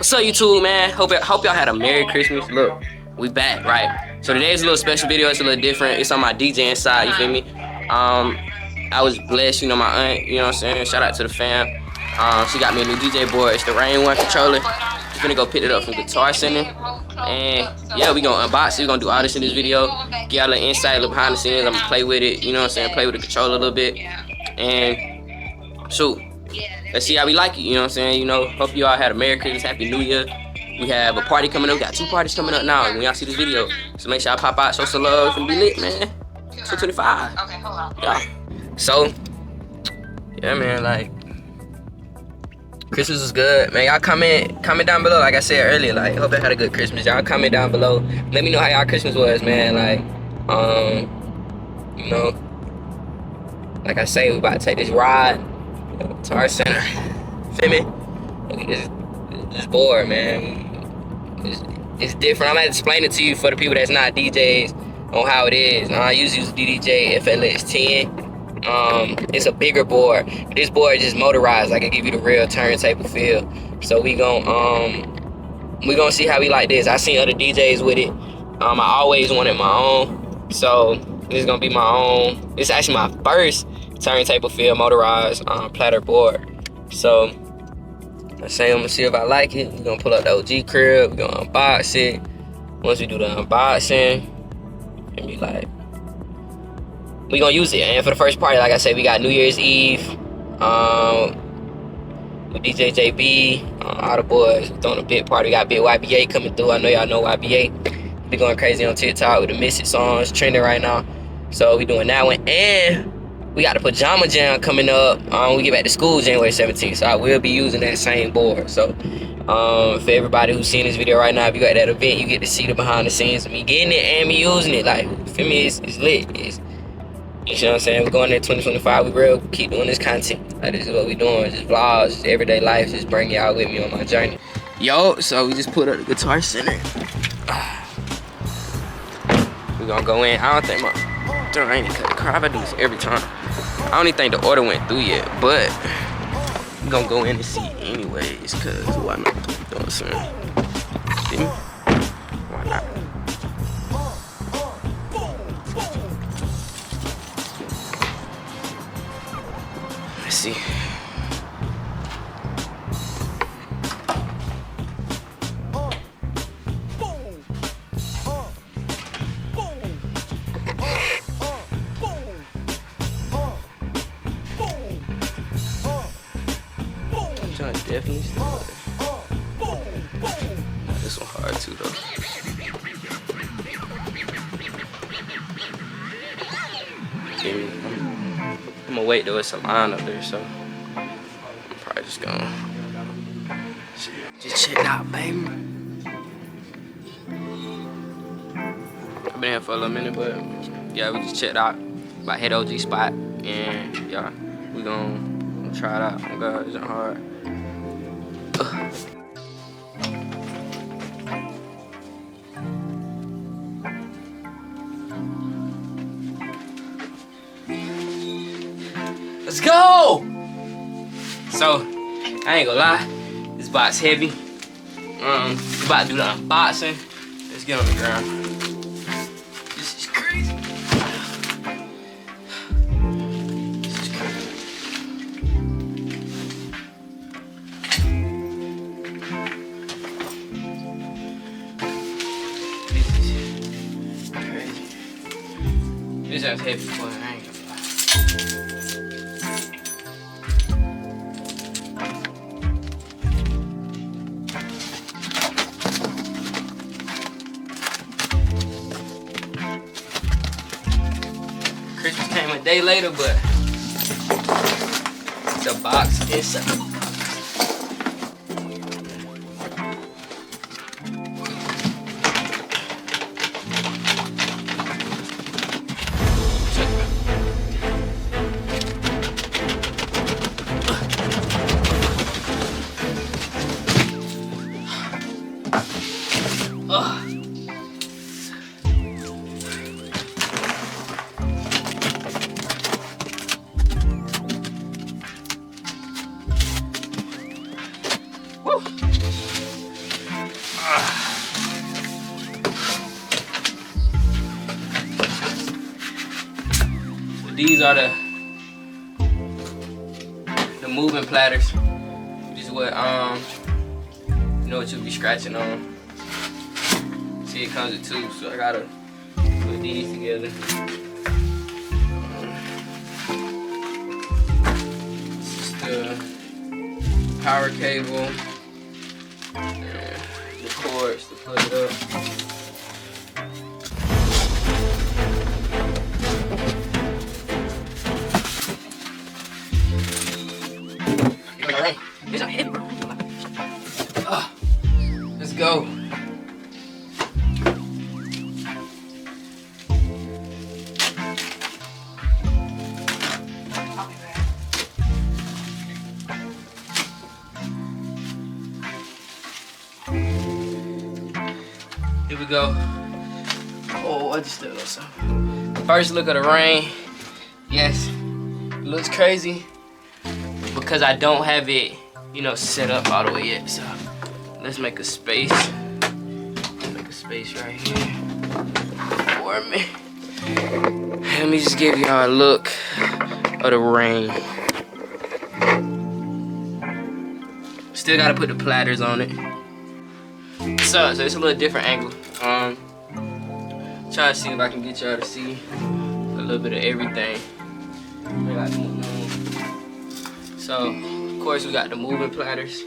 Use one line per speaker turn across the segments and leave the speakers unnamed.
What's up, YouTube, man? Hope y'all had a Merry Christmas. Look, we back, right? So today's a little special video. It's a little different. It's on my DJing side, you feel me? I was blessed, you know, my aunt, you know what I'm saying? Shout out to the fam. She got me a new DJ board. It's the RANE 1 controller. Just gonna go pick it up from Guitar Center. And yeah, we gonna unbox it. We gonna do all this in this video. Give y'all a little insight, a little behind the scenes. I'm gonna play with it, you know what I'm saying? Play with the controller a little bit. And shoot, let's see how we like it, you know what I'm saying? You know, hope you all had a Merry Christmas, Happy New Year. We have a party coming up. We got 2 parties coming up now when y'all see this video. So make sure y'all pop out, show some love. It's gonna be lit, man. 225. Okay, hold on. Yeah. So, yeah, man, like, Christmas was good. Man, y'all comment down below. Like I said earlier, like, hope y'all had a good Christmas. Y'all comment down below. Let me know how y'all Christmas was, man. Like, you know, like I say, we about to take this ride to our center. Feel me? It's bored, man. It's different. I'm gonna explain it to you for the people that's not DJs on how it is. I usually use DDJ FLX 10. It's a bigger board. This board is just motorized. Like, it give you the real turntable feel. So we gonna see how we like this. I seen other DJs with it. I always wanted my own. So this is gonna be my own. It's actually my first turntable feel motorized platter board. So let's say I'm gonna see if I like it. We're gonna pull up the OG crib. We're gonna unbox it. Once we do the unboxing, and be like, we gonna use it. And for the first party, like I said, we got New Year's Eve with DJ JB, all the boys throwing a big party. We got big YBA coming through. I know y'all know YBA. We going crazy on TikTok with the Miss It songs trending right now. So we doing that one. And we got the Pajama Jam coming up. We get back to school January 17th. So I will be using that same board. So for everybody who's seeing this video right now, if you at that event, you get to see the behind the scenes of me getting it and me using it. Like, for me, it's lit. You know what I'm saying? We're going there 2025. We real keep doing this content. Like, this is what we doing. Just vlogs, just everyday life. Just bring y'all with me on my journey. Yo, so we just put up the Guitar Center. We're gonna go in. I don't think I ain't cut the crap. I do this every time. I don't even think the order went through yet, but we're gonna go in and see anyways, cause why not? You know what I'm saying? See me? Why not? Let's see. Definitely still there. This one hard too though. I'm gonna wait though, it's a line up there, so I'm probably just gonna just check it out, baby. I've been here for a little minute, but yeah, we just checked out my head OG spot, and yeah, we gonna try it out. Oh God, it's hard. Let's go! So, I ain't gonna lie, this box heavy. We about to do the unboxing. Let's get on the ground. This is crazy. This is crazy. This is heavy for it, I ain't gonna lie. Christmas came a day later, but the box inside the box. these are the moving platters. This is what you know what you'll be scratching on. See, it comes with two, so I gotta put these together. This is the power cable and the cords to put it up. These are heavy, bro. Let's go. Here we go. Oh, I just stepped on something. First look at the RANE. Yes, it looks crazy because I don't have it, you know, set up all the way yet. So let's make a space. Make a space right here for me. Let me just give y'all a look of the RANE. Still gotta put the platters on it. So it's a little different angle. Try to see if I can get y'all to see a little bit of everything. So, of course, we got the moving platters.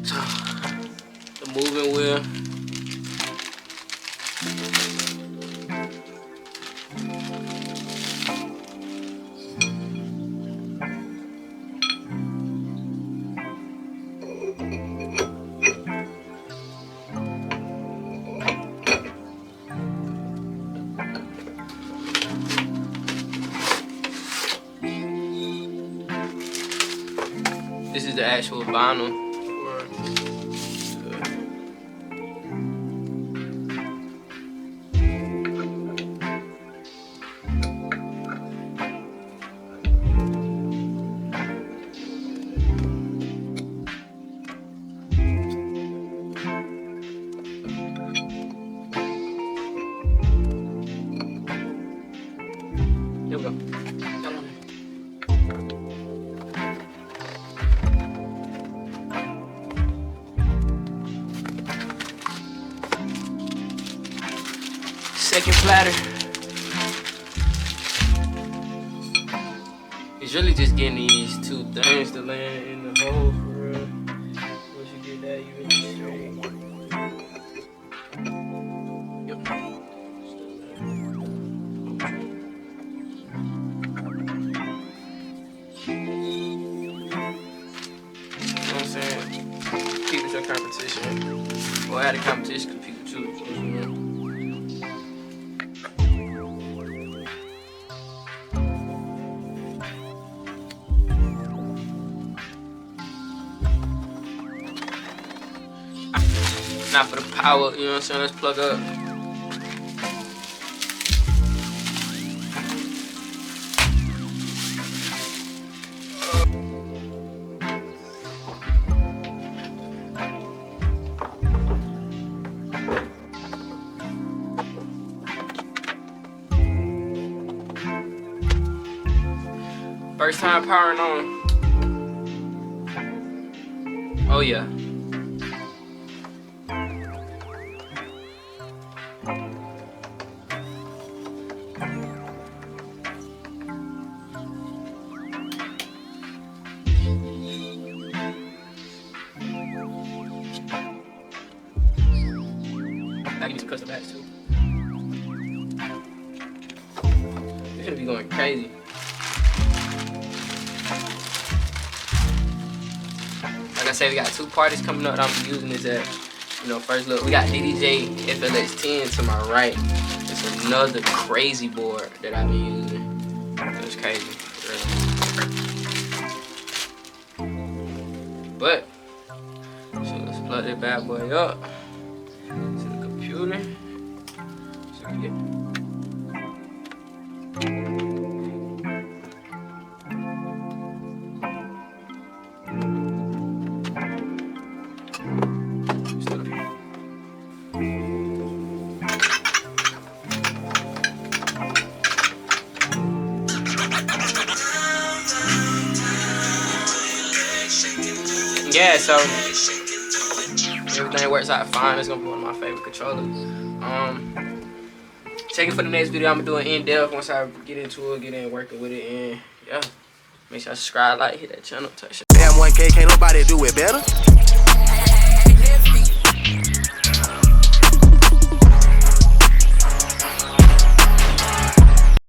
So, the moving wheel. This is the actual vinyl. Here we go. Second platter. It's really just getting these two things to land in the hole for real. Once you get that, you in the straight. Yep. You know what I'm saying? Keep with your competition. Or add a competition, compete with you. Now for the power, you know what I'm saying? Let's plug up. First time powering on. Oh yeah. I need to cut the back too. It's gonna be going crazy. Like I said, we got two parties coming up that I'm using this at. You know, first look, we got DDJ FLX10 to my right. It's another crazy board that I've been using. It's crazy. But, so let's plug that bad boy up to the computer. So we get yeah, so everything works out fine. It's gonna be one of my favorite controllers. Check it for the next video. I'm gonna do an in-depth once I get into it, get in working with it, and yeah. Make sure you subscribe, like, hit that channel, touch it.
Damn, 1K, can't nobody do it better.